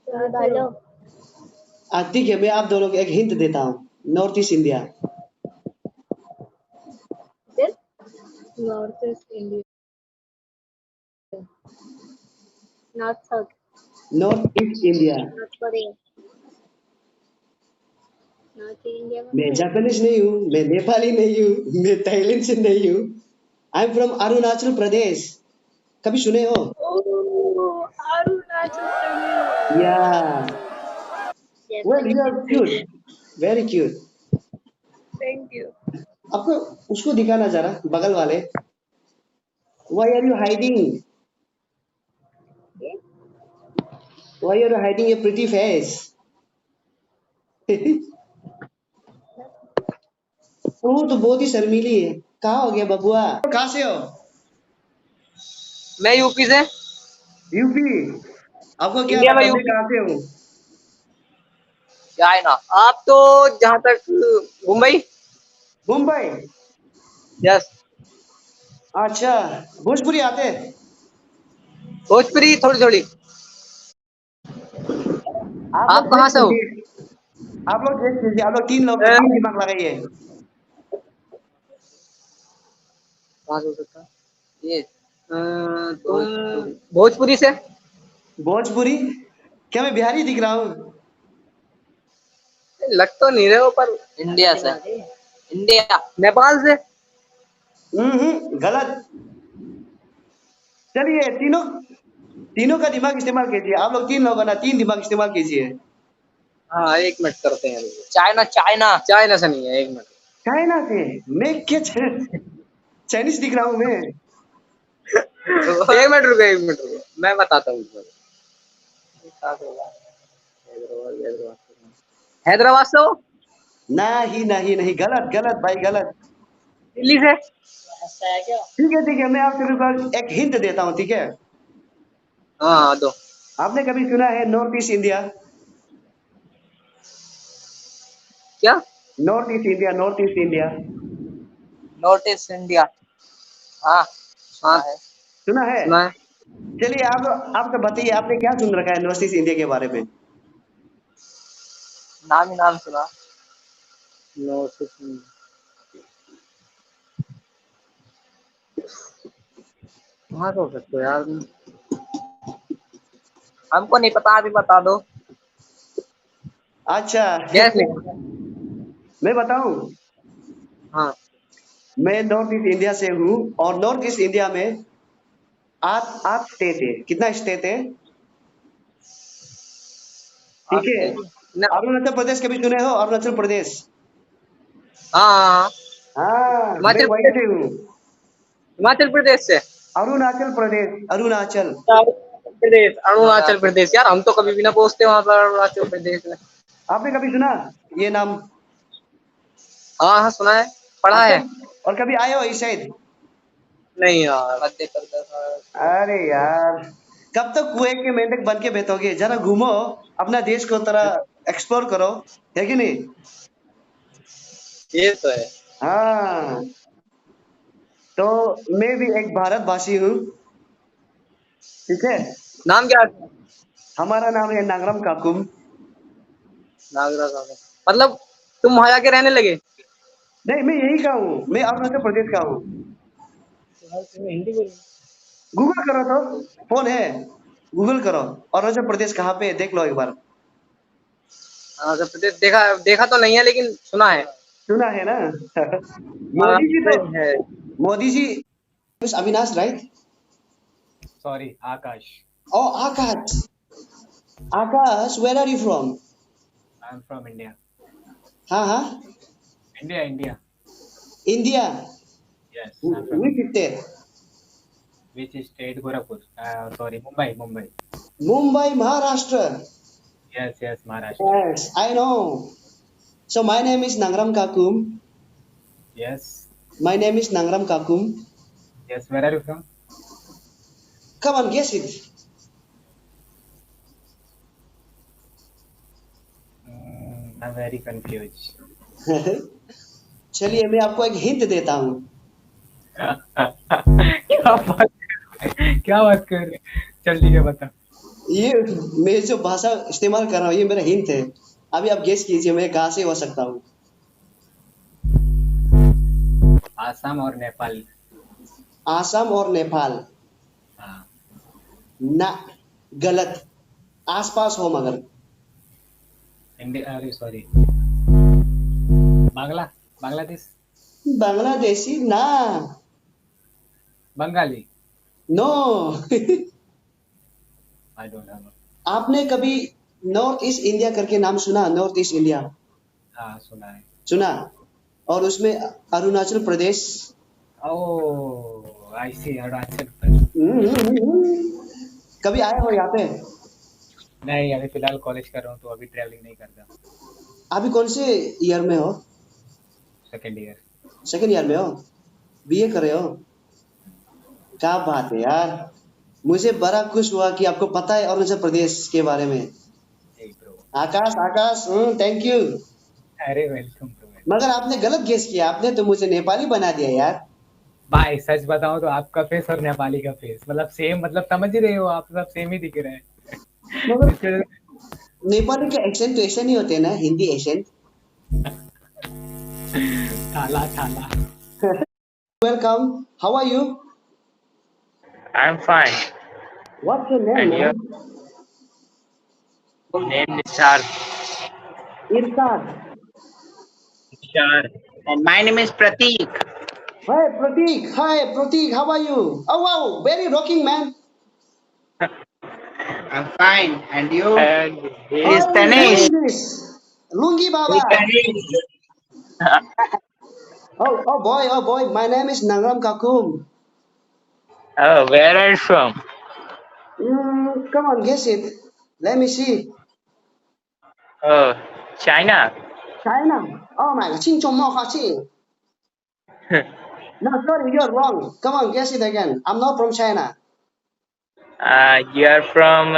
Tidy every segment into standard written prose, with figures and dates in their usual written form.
डालो। ठीक है, मैं आप दोनों को एक हिंट देता हूँ। North east India. फिर north east India, north south, north east India. North Korea, north India में मैं जापानीज नहीं हूँ, मैं नेपाली नहीं हूँ, मैं थाईलैंड से नहीं हूँ। I am from Arunachal Pradesh. कभी सुने हो? अरुणाचल प्रदेश। या well, Japanese you are cute, very cute. Thank you. आपको उसको दिखाना जरा, बगल वाले। Why are you hiding? Why are you hiding your pretty face? वो तो बहुत ही शर्मीली है। कहाँ हो गया बबुआ? कहाँ से हो? मैं यूपी से। यूपी। आपको क्या इंडिया में लगता है मैं यूपी। कहाँ से हूँ? क्या है ना, आप तो जहाँ तक मुंबई। मुंबई। यस। अच्छा, भोजपुरी आते हैं? भोजपुरी थोड़ी थोड़ी। आप आप लोग कहाँ गेस से हो? कीजिए। आप लोग गेस कीजिए। आप लोग तीन लोग हैं, अ, तीन दिमाग लगाइए। कहाँ से हो सकता है ये? तुम भोजपुरी से। भोजपुरी? क्या मैं बिहारी दिख रहा हूँ? लग तो नहीं रहे हो पर। इंडिया से। इंडिया। नेपाल से। गलत। चलिए, तीनों तीनों का दिमाग इस्तेमाल कीजिए। आप लोग तीन लोग हैं ना, तीन दिमाग इस्तेमाल कीजिए। हाँ, एक मिनट करते हैं। चाइना चाइना चाइना से नहीं है, एक मिनट। चाइना से? मैं क्या चाइनीज दिख रहा हूँ मैं? एक मिनट रुको, एक मिनट रुको, मैं बताता हूँ इसमें। हैदराबाद से हो? नहीं नहीं नहीं, गलत गलत भाई, गलत। दिल्ली से? ठीक है, मैं आपके पास एक हिंट देता हूँ, ठीक है? हाँ दो। आपने कभी सुना है नॉर्थ ईस्ट इंडिया? क्या? North east India, north east India. North east India. हाँ हाँ सुना है? सुना है। चलिए, आप तो बताइए, आपने क्या सुन रखा है नॉर्थ ईस्ट इंडिया के बारे में? नाम ही नाम सुना। North east India. कहाँ से हो सकते हो यार तुम? हमको नहीं पता, अभी बता दो। अच्छा। गैस नहीं। मैं बताऊं? हाँ। मैं नॉर्थ ईस्ट इंडिया से हूँ, और नॉर्थ ईस्ट इंडिया में आठ आठ स्टेट है। कितना स्टेट है? ठीक है। ना। अरुणाचल प्रदेश कभी सुने हो? अरुणाचल प्रदेश? हाँ हाँ हाँ। हाँ, मैं हिमाचल वहीं प्रदेश। से हूँ। हिमाचल प्रदेश से। अरुणाचल प्रदेश, अरुणाचल। अरुणाचल प्रदेश, अरुणाचल प्रदेश यार, हम तो कभी भी ना पहुंचते वहां पर अरुणाचल प्रदेश में। आपने कभी सुना ये नाम? हाँ हाँ सुना है, पढ़ा अच्छा, है। और कभी आए हो इस साइड? नहीं यार, मध्य प्रदेश। अरे यार, कब तक कुएं के मेंढक बन के बैठोगे? जरा घूमो, अपना देश को तरह एक्सप्लोर करो, है कि नहीं? ये तो है। हाँ, तो मैं भी एक भारतवासी हूँ, ठीक है? नाम क्या है? हमारा नाम है नागरम काकुम। नागराज साहब। मतलब तुम वहां जाके रहने लगे? नहीं, मैं यही का हूँ, मैं अरुणाचल प्रदेश का हूँ। हिंदी बोल। गूगल करो तो, फोन है, गूगल करो अरुणाचल प्रदेश कहाँ पे है, देख लो एक बार। अरुणाचल प्रदेश देखा देखा तो नहीं है, लेकिन सुना है। सुना है ना? मोदी जी तो, महाराष्ट्र है। Modi ji. Avinash, right? Sorry, Akash. ओ Aakash. Aakash, where are you from? I'm from India. हाँ हाँ। India. India? Yes, I'm from which India. State? Which state? Gorakhpur. Sorry, Mumbai. Mumbai, Maharashtra. Yes, Maharashtra. Yes, I know. So my name is Nangram Kakum. Yes. My name is Nangram Kakum. Yes, where are you from? Come on, guess it. I'm very confused. चलिए, मैं आपको एक hint देता हूँ। क्या बात कर रहे? चल ठीक है, बता। ये मैं जो भाषा इस्तेमाल कर रहा हूँ ये मेरा हिंट है। अभी आप गेस कीजिए मैं कहाँ से हो सकता हूँ। आसाम और नेपाल। आसाम और नेपाल। हाँ, ना, गलत। आसपास हो मगर। इंडिया, अरे सॉरी, बांग्लादेश। बांग्लादेशी ना। Bengali. No. I don't know. आपने कभी नॉर्थ ईस्ट इंडिया करके नाम सुना? नॉर्थ ईस्ट इंडिया हाँ, सुना है। सुना? और उसमें अरुणाचल प्रदेश। ओह, आई सी, अरुणाचल प्रदेश। कभी आए हो यहाँ पे? नहीं, अभी फिलहाल कॉलेज कर रहा हूँ तो अभी ट्रैवलिंग नहीं करता। अभी कौन से ईयर में हो? Second year. सेकेंड ईयर में हो? बीए कर रहे हो? क्या बात है यार, मुझे बड़ा खुश हुआ कि आपको पता है अरुणाचल प्रदेश के बारे में। Bro. Akash Akash, thank you. अरे वेलकम ब्रो। मगर आपने गलत गेस किया, आपने तो मुझे नेपाली बना दिया यार। भाई सच बताऊं तो आपका फेस और नेपाली का फेस मतलब सेम, मतलब समझ ही रहे हो आप, सब सेम ही दिख रहे हैं। मगर इसके वजह नेपाली के एक्सेंट तो ऐसे नहीं होते ना, हिंदी एक्सेंट। से थाला थाला। Welcome, how are you? I'm fine. What's your name And your man? name is Shar. Irshad. Shar. And my name is Pratik. Hi Pratik, hi Pratik, how are you? Oh wow, very rocking man. I'm fine. And you? And he hi is Tanish. Lungi बाबा। He is Tanish. Oh boy, my name is Nangram Kakum. Oh, where are you from? Come on, guess it. Let me see. Oh, China. China. Oh my god, Ching Chong Mo Ha Ching. No, sorry, you're wrong. Come on, guess it again. I'm not from China. You are from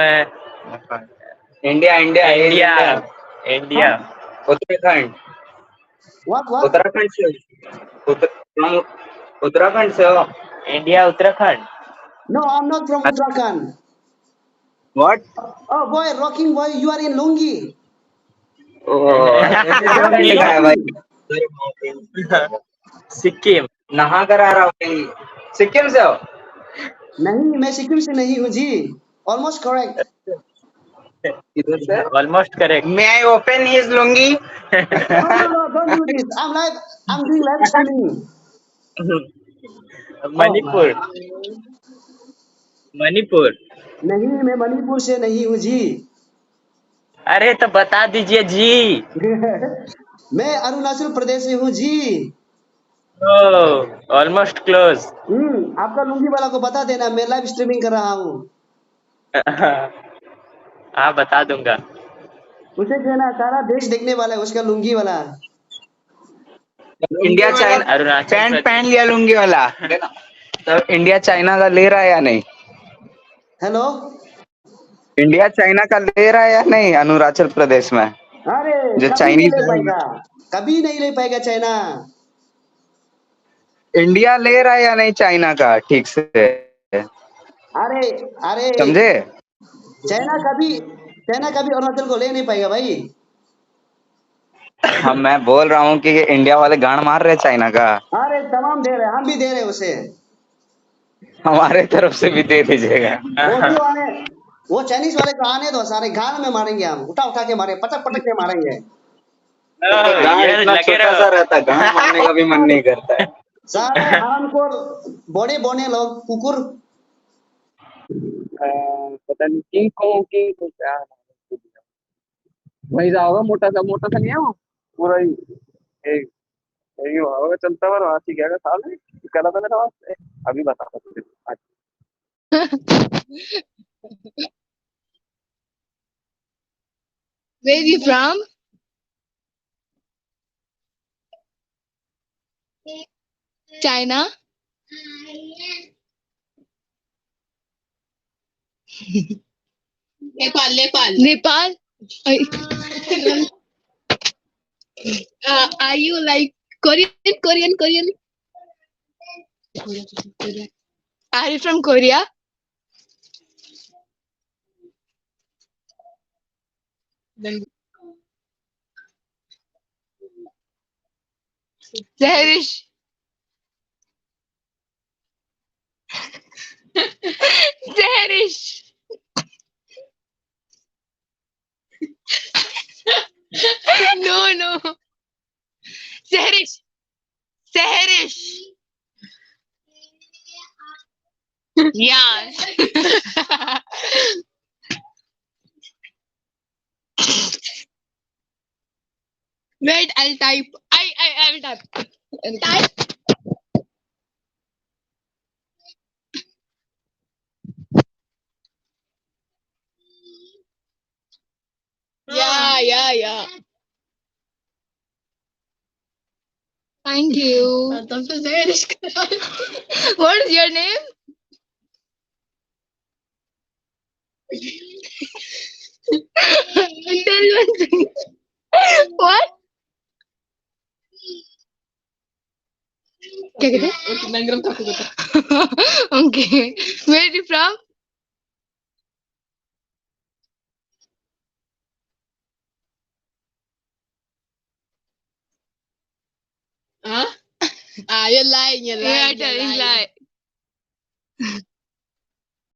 India, India. Uttarakhand. What? Uttarakhand से from Uttarakhand से हो? India, Uttarakhand. No, I'm not from Uttarakhand. What? Oh boy, rocking boy, you are in Lungi. Oh, ऐसे क्यों नहीं लिखा है भाई? सिक्किम. नहा कर आ रहा हूँ। सिक्किम से हो? नहीं, मैं सिक्किम से नहीं हूँ जी। Almost correct. किधर से? Almost correct. May I open his lungi? No, don't do this. I'm doing live streaming. Manipur. Manipur. नहीं, मैं मणिपुर से नहीं हूँ जी। अरे तो बता दीजिए जी. मैं अरुणाचल प्रदेश से हूँ जी। ओह, ऑलमोस्ट क्लोज. आपका लुंगी वाला को बता देना मैं लाइव स्ट्रीमिंग कर रहा हूँ। हाँ, बता दूंगा. उसे कहना सारा देश देखने वाला है उसका लुंगी वाला। इंडिया चाइना अरुणाचल पैंट प्रदेश. पहन लिया लुंगी वाला। तो इंडिया चाइना का ले रहा है या नहीं? हेलो। इंडिया चाइना का ले रहा है या नहीं अरुणाचल प्रदेश में? अरे जो कभी नहीं चाइनीज ले पाएगा, कभी नहीं ले पाएगा चाइना। इंडिया ले रहा है या नहीं चाइना का ठीक से? अरे अरे समझे? चाइना कभी अरुणाचल को ले नहीं पाएगा भाई। हम मैं बोल रहा हूँ कि इंडिया वाले गांड मार रहे चाइना का। अरे तमाम दे रहे, हम भी दे रहे उसे। हमारे तरफ से भी दे दीजिएगा। वो चाइनीज वाले को आने दो, सारे गाल में मारेंगे हम, उठा के मारे, पटक के मारेंगे। गांड इतना छोटा सा रहता है, गांड मारने का भी मन नहीं करता है। सारे हरामखोर बड़े बने लोग कुकुर। पता नहीं किंग कॉन्ग की कुछ वही होगा, मोटा सा नहीं है वो, पूरा ही एक यही होगा चलता हुआ हाथी क्या साल है कला था मेरा पास। अभी बता सकते Where are you from? China. Nepal. Are you like Korean? Are you from Korea? Zahirish. Zahirish. No, no. Zahirish. Zahirish. Yeah. Wait, I'll type. I'll type. Type. Yeah. Thank you. What is your name? Tell one thing. What? क्या कहते हैं? Okay. Where are you from? You're lying. You're telling lie.